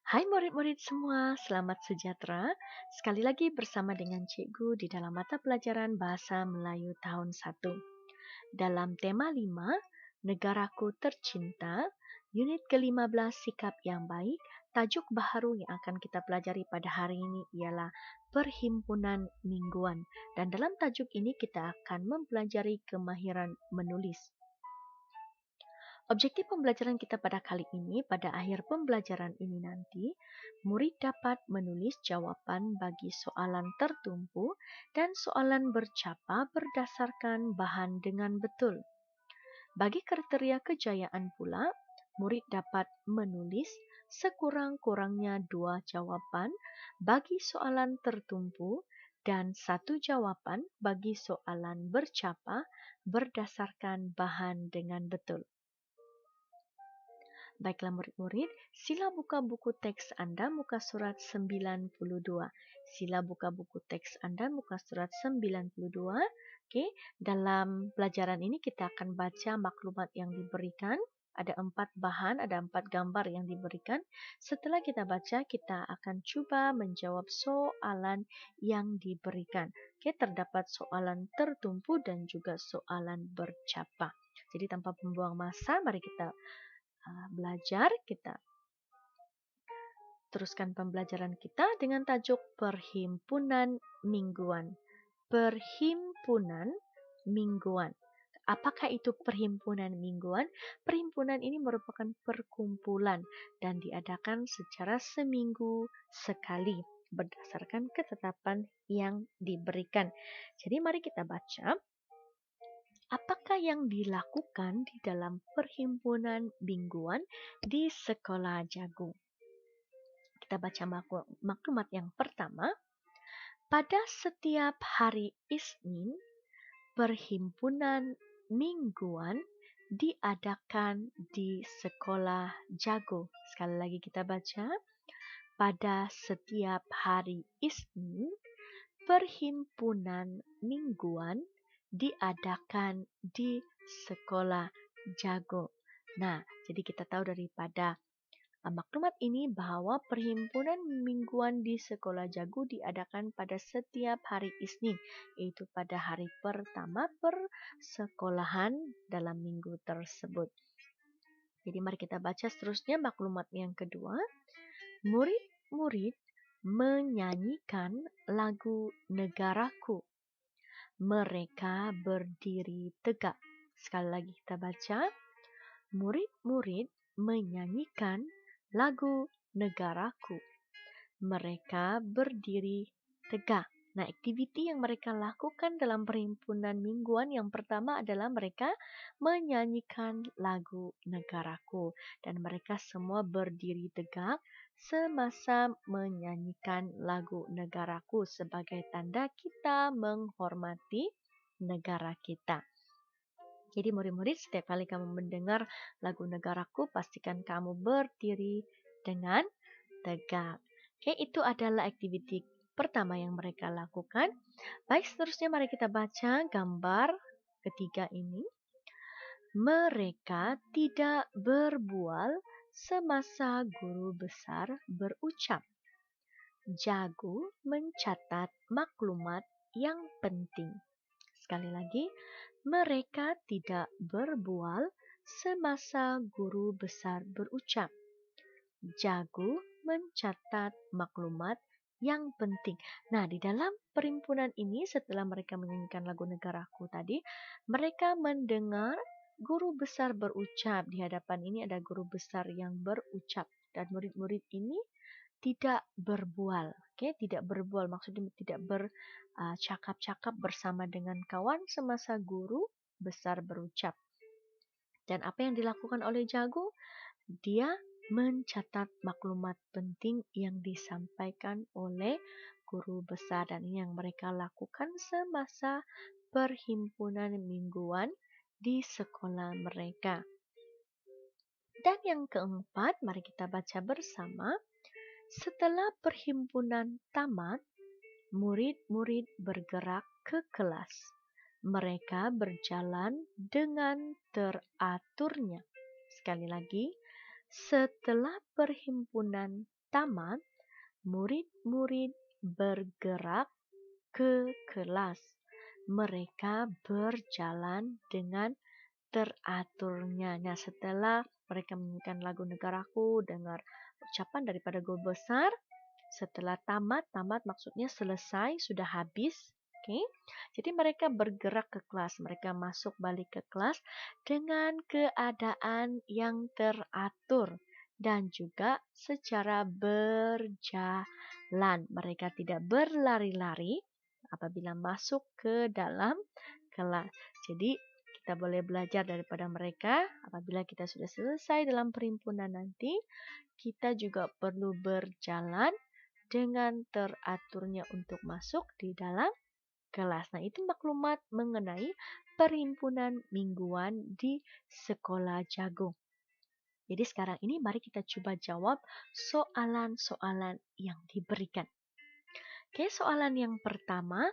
Hai murid-murid semua, selamat sejahtera. Sekali lagi bersama dengan Cikgu di dalam mata pelajaran Bahasa Melayu tahun 1. Dalam tema 5, Negaraku Tercinta, unit ke-15 Sikap yang Baik, tajuk baharu yang akan kita pelajari pada hari ini ialah Perhimpunan Mingguan. Dan dalam tajuk ini kita akan mempelajari kemahiran menulis. Objektif pembelajaran kita pada kali ini, pada akhir pembelajaran ini nanti, murid dapat menulis jawapan bagi soalan tertumpu dan soalan bercapa berdasarkan bahan dengan betul. Bagi kriteria kejayaan pula, murid dapat menulis sekurang-kurangnya 2 jawapan bagi soalan tertumpu dan 1 jawapan bagi soalan bercapa berdasarkan bahan dengan betul. Baiklah murid-murid, sila buka buku teks Anda muka surat 92. Sila buka buku teks Anda muka surat 92. Okey, dalam pelajaran ini kita akan baca maklumat yang diberikan. Ada 4 bahan, ada 4 gambar yang diberikan. Setelah kita baca, kita akan cuba menjawab soalan yang diberikan. Okey, terdapat soalan tertumpu dan juga soalan bercapa. Jadi tanpa membuang masa, mari kita belajar. Kita teruskan pembelajaran kita dengan tajuk Perhimpunan Mingguan. Perhimpunan Mingguan. Apakah itu perhimpunan mingguan? Perhimpunan ini merupakan perkumpulan dan diadakan secara seminggu sekali berdasarkan ketetapan yang diberikan. Jadi mari kita baca. Apakah yang dilakukan di dalam perhimpunan mingguan di sekolah Jago? Kita baca maklumat yang pertama. Pada setiap hari Isnin, perhimpunan mingguan diadakan di sekolah Jago. Sekali lagi kita baca. Pada setiap hari Isnin, perhimpunan mingguan diadakan di sekolah Jago. Nah, jadi kita tahu daripada maklumat ini bahawa perhimpunan mingguan di sekolah Jago diadakan pada setiap hari Isnin, iaitu pada hari pertama persekolahan dalam minggu tersebut. Jadi mari kita baca seterusnya maklumat yang kedua. Murid-murid menyanyikan lagu Negaraku. Mereka berdiri tegak. Sekali lagi kita baca. Murid-murid menyanyikan lagu Negaraku. Mereka berdiri tegak. Nah, aktiviti yang mereka lakukan dalam perhimpunan mingguan yang pertama adalah mereka menyanyikan lagu Negaraku. Dan mereka semua berdiri tegak semasa menyanyikan lagu Negaraku sebagai tanda kita menghormati negara kita. Jadi murid-murid, setiap kali kamu mendengar lagu Negaraku, pastikan kamu berdiri dengan tegak. Oke, itu adalah aktiviti pertama yang mereka lakukan. Baik, seterusnya mari kita baca gambar ketiga ini. Mereka tidak berbual semasa guru besar berucap. Jago mencatat maklumat yang penting. Sekali lagi, mereka tidak berbual semasa guru besar berucap. Jago mencatat maklumat yang penting. Nah, di dalam perhimpunan ini setelah mereka menyanyikan lagu Negaraku tadi, mereka mendengar guru besar berucap. Di hadapan ini ada guru besar yang berucap dan murid-murid ini tidak berbual. Okey, tidak berbual maksudnya tidak bercakap-cakap bersama dengan kawan semasa guru besar berucap. Dan apa yang dilakukan oleh Jago? Dia mencatat maklumat penting yang disampaikan oleh guru besar, dan ini yang mereka lakukan semasa perhimpunan mingguan di sekolah mereka. Dan yang keempat, mari kita baca bersama. Setelah perhimpunan tamat, murid-murid bergerak ke kelas. Mereka berjalan dengan teraturnya. Sekali lagi, setelah perhimpunan tamat, murid-murid bergerak ke kelas. Mereka berjalan dengan teraturnya. Nah, setelah mereka menyanyikan lagu Negaraku, dengar ucapan daripada guru besar, setelah tamat maksudnya selesai, sudah habis. Oke, jadi mereka bergerak ke kelas, mereka masuk balik ke kelas dengan keadaan yang teratur dan juga secara berjalan. Mereka tidak berlari-lari apabila masuk ke dalam kelas. Jadi kita boleh belajar daripada mereka. Apabila kita sudah selesai dalam perhimpunan nanti, kita juga perlu berjalan dengan teraturnya untuk masuk di dalam kelas. Nah, itu maklumat mengenai perhimpunan mingguan di Sekolah Jago. Jadi sekarang ini mari kita coba jawab soalan-soalan yang diberikan. Oke, soalan yang pertama,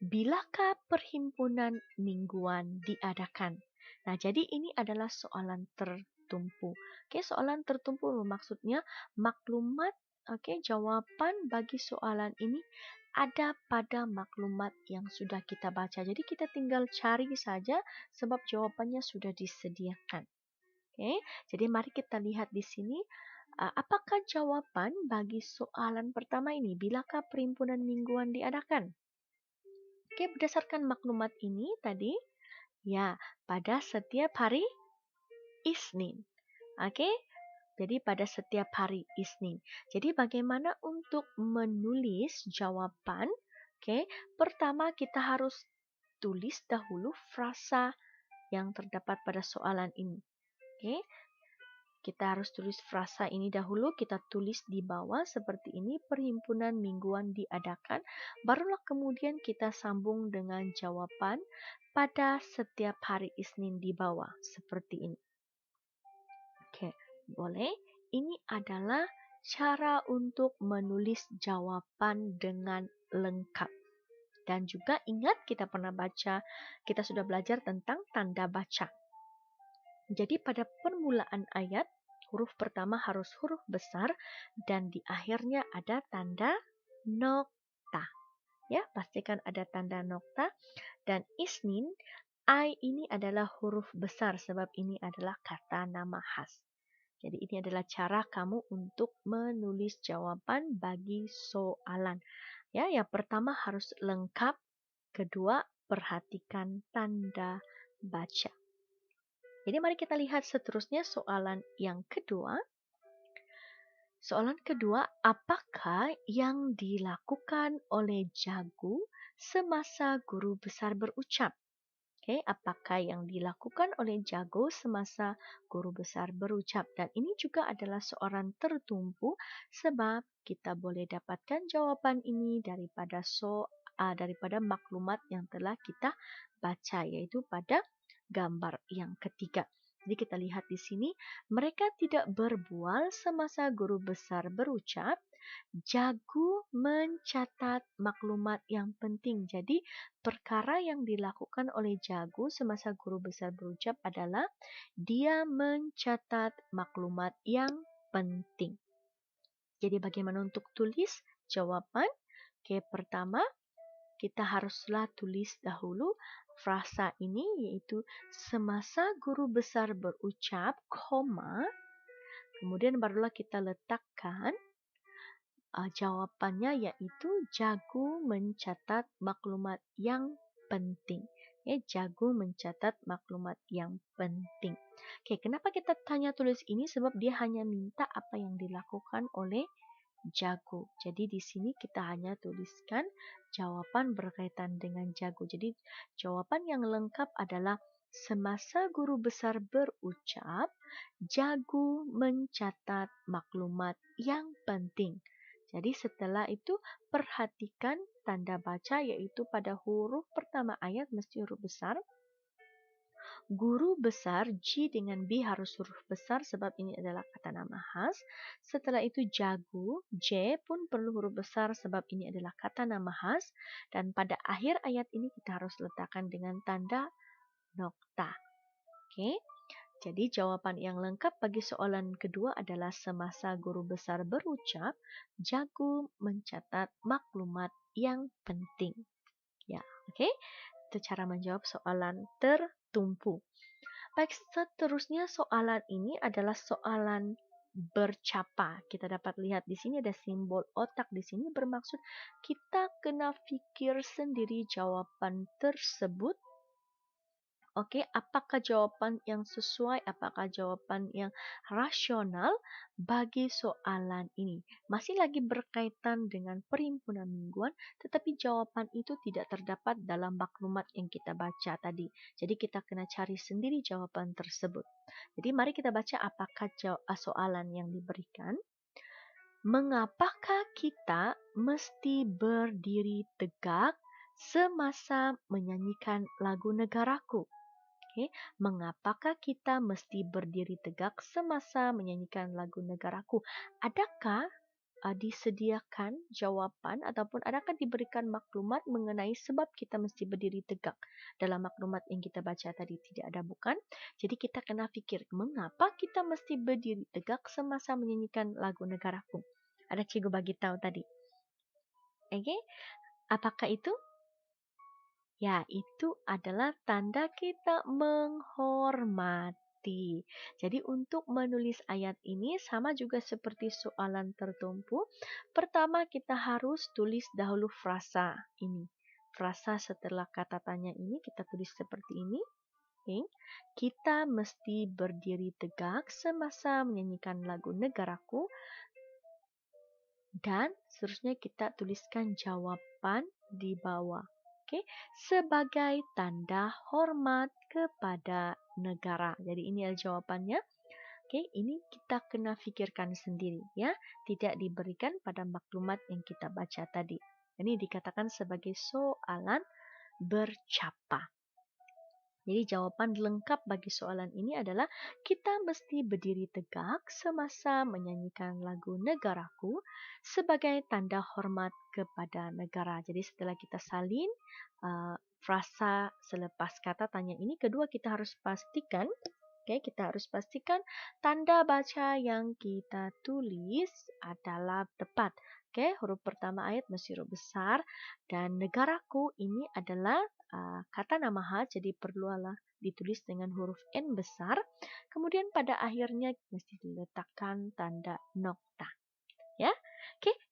bilakah perhimpunan mingguan diadakan? Nah, jadi ini adalah soalan tertumpu. Oke, soalan tertumpu maksudnya maklumat, jawaban bagi soalan ini ada pada maklumat yang sudah kita baca. Jadi kita tinggal cari saja sebab jawabannya sudah disediakan. Oke, jadi mari kita lihat di sini. Apakah jawaban bagi soalan pertama ini? Bilakah perhimpunan mingguan diadakan? Oke, berdasarkan maklumat ini tadi, ya, pada setiap hari Isnin. Oke, jadi pada setiap hari Isnin. Jadi bagaimana untuk menulis jawaban? Oke, pertama kita harus tulis dahulu frasa yang terdapat pada soalan ini. Oke, kita harus tulis frasa ini dahulu, kita tulis di bawah seperti ini, perhimpunan mingguan diadakan. Barulah kemudian kita sambung dengan jawaban pada setiap hari Isnin di bawah, seperti ini. Oke, boleh? Ini adalah cara untuk menulis jawaban dengan lengkap. Dan juga ingat kita pernah baca, kita sudah belajar tentang tanda baca. Jadi pada permulaan ayat, huruf pertama harus huruf besar dan di akhirnya ada tanda nokta. Ya, pastikan ada tanda nokta. Dan Isnin, I ini adalah huruf besar sebab ini adalah kata nama khas. Jadi ini adalah cara kamu untuk menulis jawaban bagi soalan. Ya, yang pertama harus lengkap, kedua perhatikan tanda baca. Jadi mari kita lihat seterusnya soalan yang kedua. Soalan kedua, apakah yang dilakukan oleh Jagu semasa guru besar berucap? Oke, apakah yang dilakukan oleh Jago semasa guru besar berucap? Dan ini juga adalah soalan tertumpu sebab kita boleh dapatkan jawaban ini daripada maklumat yang telah kita baca, yaitu pada gambar yang ketiga. Jadi kita lihat di sini, mereka tidak berbual semasa guru besar berucap. Jagu mencatat maklumat yang penting. Jadi perkara yang dilakukan oleh Jagu semasa guru besar berucap adalah dia mencatat maklumat yang penting. Jadi bagaimana untuk tulis jawaban? Oke, pertama kita haruslah tulis dahulu frasa ini, yaitu semasa guru besar berucap, koma, kemudian barulah kita letakkan jawabannya, yaitu Jagu mencatat maklumat yang penting. Jagu mencatat maklumat yang penting. Oke, kenapa kita tanya tulis ini? Sebab dia hanya minta apa yang dilakukan oleh Jago. Jadi di sini kita hanya tuliskan jawaban berkaitan dengan Jago. Jadi jawaban yang lengkap adalah semasa guru besar berucap, Jago mencatat maklumat yang penting. Jadi setelah itu perhatikan tanda baca, yaitu pada huruf pertama ayat mesti huruf besar. Guru besar, G dengan B harus huruf besar sebab ini adalah kata nama khas. Setelah itu Jagu, J pun perlu huruf besar sebab ini adalah kata nama khas. Dan pada akhir ayat ini kita harus letakkan dengan tanda nokta. Oke. Jadi jawaban yang lengkap bagi soalan kedua adalah semasa guru besar berucap, Jago mencatat maklumat yang penting. Ya, oke. Itu cara menjawab soalan tertumpu. Baik, seterusnya soalan ini adalah soalan bercapa. Kita dapat lihat di sini ada simbol otak di sini bermaksud kita kena pikir sendiri jawaban tersebut. Oke, apakah jawaban yang sesuai, apakah jawaban yang rasional bagi soalan ini? Masih lagi berkaitan dengan perhimpunan mingguan, tetapi jawaban itu tidak terdapat dalam maklumat yang kita baca tadi. Jadi kita kena cari sendiri jawaban tersebut. Jadi mari kita baca apakah soalan yang diberikan. Mengapakah kita mesti berdiri tegak semasa menyanyikan lagu negaraku? Okay. Mengapakah kita mesti berdiri tegak semasa menyanyikan lagu negaraku? Adakah disediakan jawapan ataupun adakah diberikan maklumat mengenai sebab kita mesti berdiri tegak? Dalam maklumat yang kita baca tadi tidak ada, bukan? Jadi kita kena fikir, mengapa kita mesti berdiri tegak semasa menyanyikan lagu negaraku? Ada cikgu bagi tahu tadi. Okay. Apakah itu? Ya, itu adalah tanda kita menghormati. Jadi untuk menulis ayat ini sama juga seperti soalan tertumpu. Pertama kita harus tulis dahulu frasa ini. Frasa setelah kata tanya ini kita tulis seperti ini. Okay. Kita mesti berdiri tegak semasa menyanyikan lagu negaraku. Dan seterusnya kita tuliskan jawaban di bawah. Okay. Sebagai tanda hormat kepada negara. Jadi ini adalah jawabannya. Okay. Ini kita kena fikirkan sendiri, ya. Tidak diberikan pada maklumat yang kita baca tadi. Ini dikatakan sebagai soalan bercapa. Jadi jawaban lengkap bagi soalan ini adalah kita mesti berdiri tegak semasa menyanyikan lagu negaraku sebagai tanda hormat kepada negara. Jadi setelah kita salin frasa selepas kata tanya ini, kedua kita harus pastikan, kita harus pastikan tanda baca yang kita tulis adalah tepat. Huruf pertama ayat mesti huruf besar dan negaraku ini adalah kata namaha, jadi perlulah ditulis dengan huruf N besar. Kemudian pada akhirnya mesti diletakkan tanda nokta. Ya,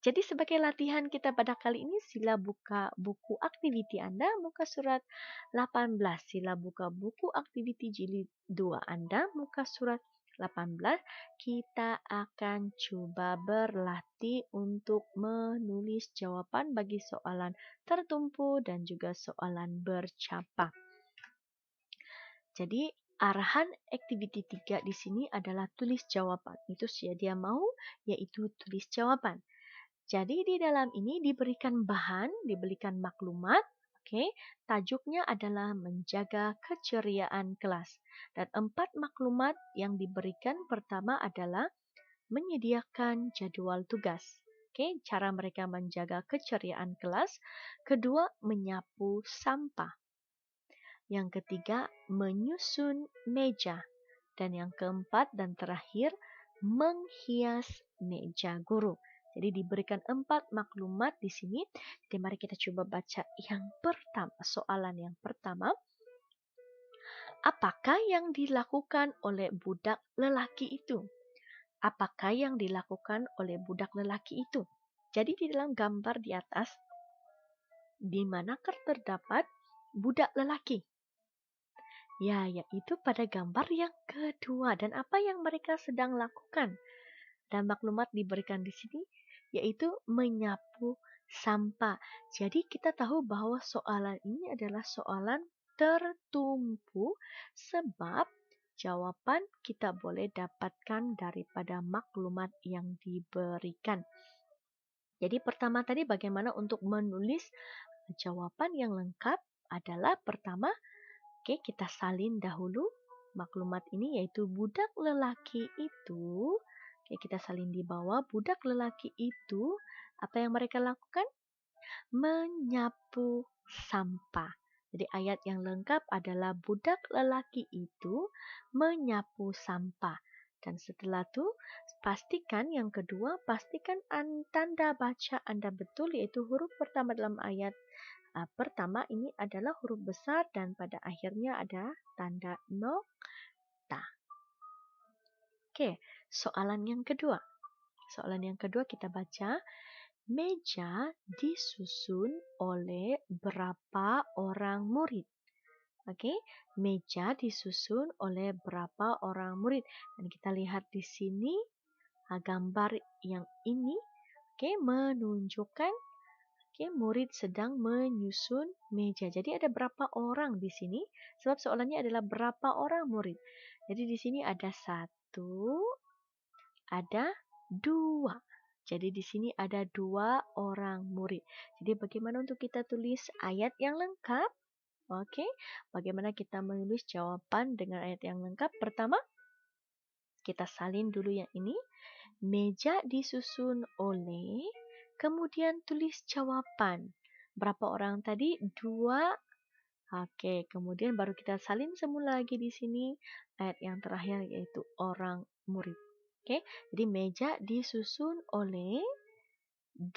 jadi sebagai latihan kita pada kali ini, sila buka buku aktiviti Anda, muka surat 18. Sila buka buku aktiviti jilid 2 Anda, muka surat 18. Kita akan coba berlatih untuk menulis jawaban bagi soalan tertumpu dan juga soalan bercapa. Jadi arahan aktiviti 3 di sini adalah tulis jawaban. Itu dia mau, yaitu tulis jawaban. Jadi di dalam ini diberikan bahan, diberikan maklumat. Tajuknya adalah menjaga keceriaan kelas. Dan 4 maklumat yang diberikan pertama adalah menyediakan jadwal tugas. Cara mereka menjaga keceriaan kelas. Kedua, menyapu sampah. Yang ketiga, menyusun meja. Dan yang keempat dan terakhir, menghias meja guru. Jadi diberikan 4 maklumat di sini. Jadi mari kita coba baca yang pertama, soalan yang pertama. Apakah yang dilakukan oleh budak lelaki itu? Apakah yang dilakukan oleh budak lelaki itu? Jadi di dalam gambar di atas, di manakah terdapat budak lelaki? Ya, yaitu pada gambar yang kedua. Dan apa yang mereka sedang lakukan? Dan maklumat diberikan di sini, yaitu menyapu sampah. Jadi kita tahu bahwa soalan ini adalah soalan tertumpu sebab jawaban kita boleh dapatkan daripada maklumat yang diberikan. Jadi pertama tadi bagaimana untuk menulis jawaban yang lengkap adalah pertama, kita salin dahulu maklumat ini, yaitu budak lelaki itu. Kita salin di bawah, budak lelaki itu, apa yang mereka lakukan? Menyapu sampah. Jadi ayat yang lengkap adalah budak lelaki itu menyapu sampah. Dan setelah itu pastikan yang kedua, pastikan tanda baca Anda betul, yaitu huruf pertama dalam ayat pertama ini adalah huruf besar dan pada akhirnya ada tanda nokta. Oke, soalan yang kedua. Soalan yang kedua kita baca, meja disusun oleh berapa orang murid? Oke, meja disusun oleh berapa orang murid? Dan kita lihat di sini gambar yang ini, menunjukkan murid sedang menyusun meja. Jadi ada berapa orang di sini? Sebab soalannya adalah berapa orang murid. Jadi di sini ada 1, ada 2. Jadi di sini ada 2 orang murid. Jadi bagaimana untuk kita tulis ayat yang lengkap? Oke, bagaimana kita menulis jawaban dengan ayat yang lengkap? Pertama, kita salin dulu yang ini. Meja disusun oleh, kemudian tulis jawaban. Berapa orang tadi? 2. Oke, kemudian baru kita salin semula lagi di sini ayat yang terakhir yaitu orang murid. Oke, jadi meja disusun oleh 2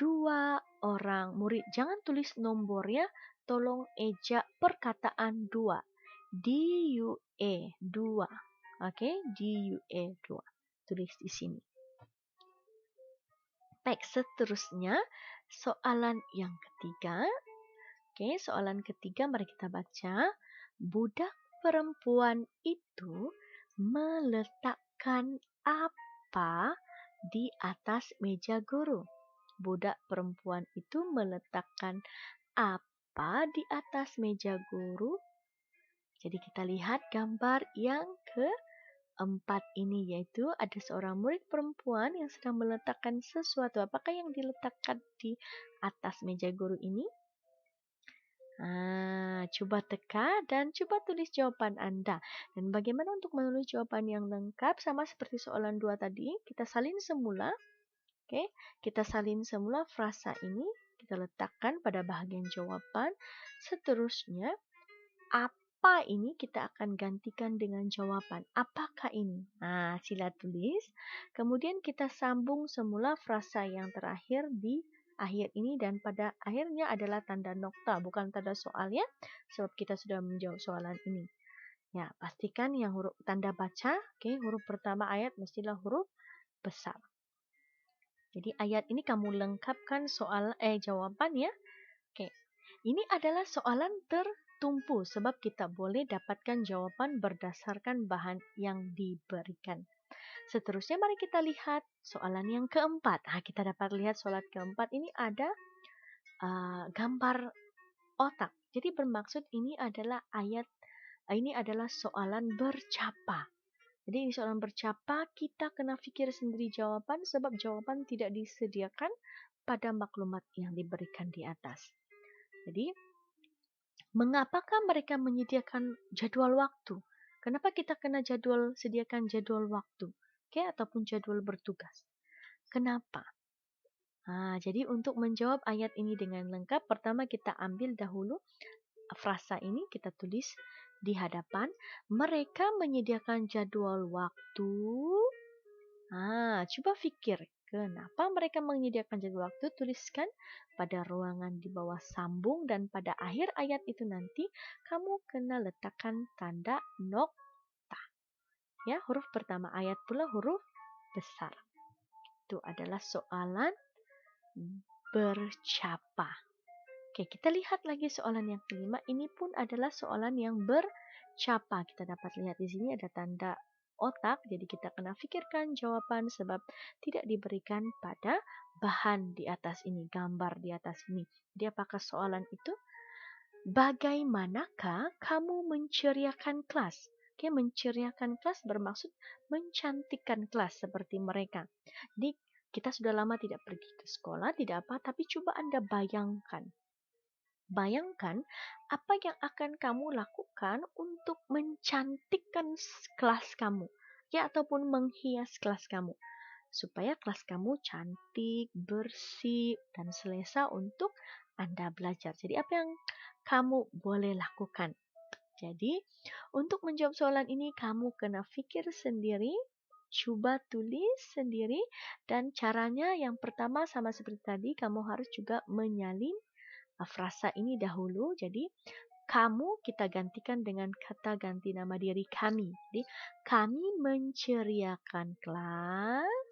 orang murid. Jangan tulis nomornya, tolong ejak perkataan 2. D-U-E, 2. Oke, D-U-E, 2. Tulis di sini. Baik, seterusnya soalan yang ketiga. Oke, soalan ketiga mari kita baca. Budak perempuan itu meletakkan apa di atas meja guru? Budak perempuan itu meletakkan apa di atas meja guru? Jadi kita lihat gambar yang keempat ini, yaitu ada seorang murid perempuan yang sedang meletakkan sesuatu. Apakah yang diletakkan di atas meja guru ini? Coba teka dan coba tulis jawaban Anda. Dan bagaimana untuk menulis jawaban yang lengkap? Sama seperti soalan 2 tadi, kita salin semula. Oke, kita salin semula frasa ini, kita letakkan pada bahagian jawaban. Seterusnya, apa ini kita akan gantikan dengan jawaban. Apakah ini? Sila tulis. Kemudian kita sambung semula frasa yang terakhir di akhir ini dan pada akhirnya adalah tanda nokta, bukan tanda soal ya, sebab kita sudah menjawab soalan ini. Ya, pastikan yang huruf tanda baca, huruf pertama ayat mestilah huruf besar. Jadi ayat ini kamu lengkapkan jawaban ya. Ini adalah soalan tertumpu sebab kita boleh dapatkan jawaban berdasarkan bahan yang diberikan. Seterusnya mari kita lihat soalan yang keempat. Kita dapat lihat soalan keempat ini ada gambar otak. Jadi bermaksud ini adalah soalan bercapa. Jadi ini soalan bercapa, kita kena fikir sendiri jawaban sebab jawaban tidak disediakan pada maklumat yang diberikan di atas. Jadi, mengapakah mereka menyediakan jadwal waktu? Kenapa kita kena sediakan jadwal waktu? Ataupun jadwal bertugas. Kenapa? Jadi untuk menjawab ayat ini dengan lengkap, pertama kita ambil dahulu frasa ini, kita tulis di hadapan. Mereka menyediakan jadwal waktu. Coba fikir, kenapa mereka menyediakan jadwal waktu? Tuliskan pada ruangan di bawah sambung dan pada akhir ayat itu nanti kamu kena letakkan tanda nokta. Ya, huruf pertama ayat pula huruf besar. Itu adalah soalan bercapa. Oke, kita lihat lagi soalan yang kelima. Ini pun adalah soalan yang bercapa. Kita dapat lihat di sini ada tanda otak. Jadi kita kena fikirkan jawaban sebab tidak diberikan pada bahan di atas ini, gambar di atas ini. Jadi apakah soalan itu? Bagaimanakah kamu menceriakan kelas? Menceriakan kelas bermaksud mencantikkan kelas seperti mereka. Jadi kita sudah lama tidak pergi ke sekolah, tidak apa, tapi coba Anda bayangkan. Bayangkan apa yang akan kamu lakukan untuk mencantikkan kelas kamu, ataupun menghias kelas kamu, supaya kelas kamu cantik, bersih, dan selesa untuk Anda belajar. Jadi apa yang kamu boleh lakukan. Jadi, untuk menjawab soalan ini kamu kena pikir sendiri, coba tulis sendiri, dan caranya yang pertama sama seperti tadi, kamu harus juga menyalin frasa ini dahulu. Jadi, kamu kita gantikan dengan kata ganti nama diri kami. Jadi, kami menceriakan kelas.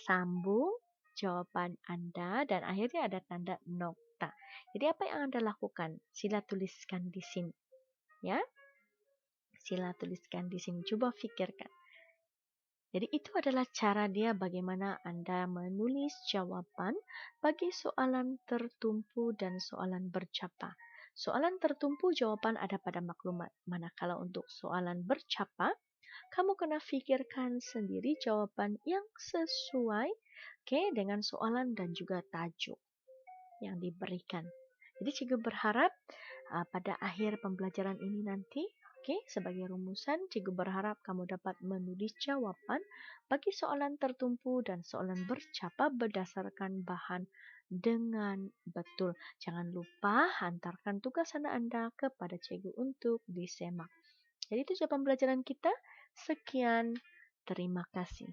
Sambung jawaban Anda dan akhirnya ada tanda nokta. Jadi, apa yang Anda lakukan? Sila tuliskan di sini. Ya, sila tuliskan di sini. Coba pikirkan. Jadi itu adalah cara dia bagaimana Anda menulis jawaban bagi soalan tertumpu dan soalan bercapa. Soalan tertumpu jawaban ada pada maklumat. Manakala untuk soalan bercapa, kamu kena pikirkan sendiri jawaban yang sesuai dengan soalan dan juga tajuk yang diberikan. Jadi cikgu berharap pada akhir pembelajaran ini nanti, sebagai rumusan, cikgu berharap kamu dapat menulis jawaban bagi soalan tertumpu dan soalan bercapa berdasarkan bahan dengan betul. Jangan lupa hantarkan tugas Anda kepada cikgu untuk disemak. Jadi itu jawaban pembelajaran kita. Sekian, terima kasih.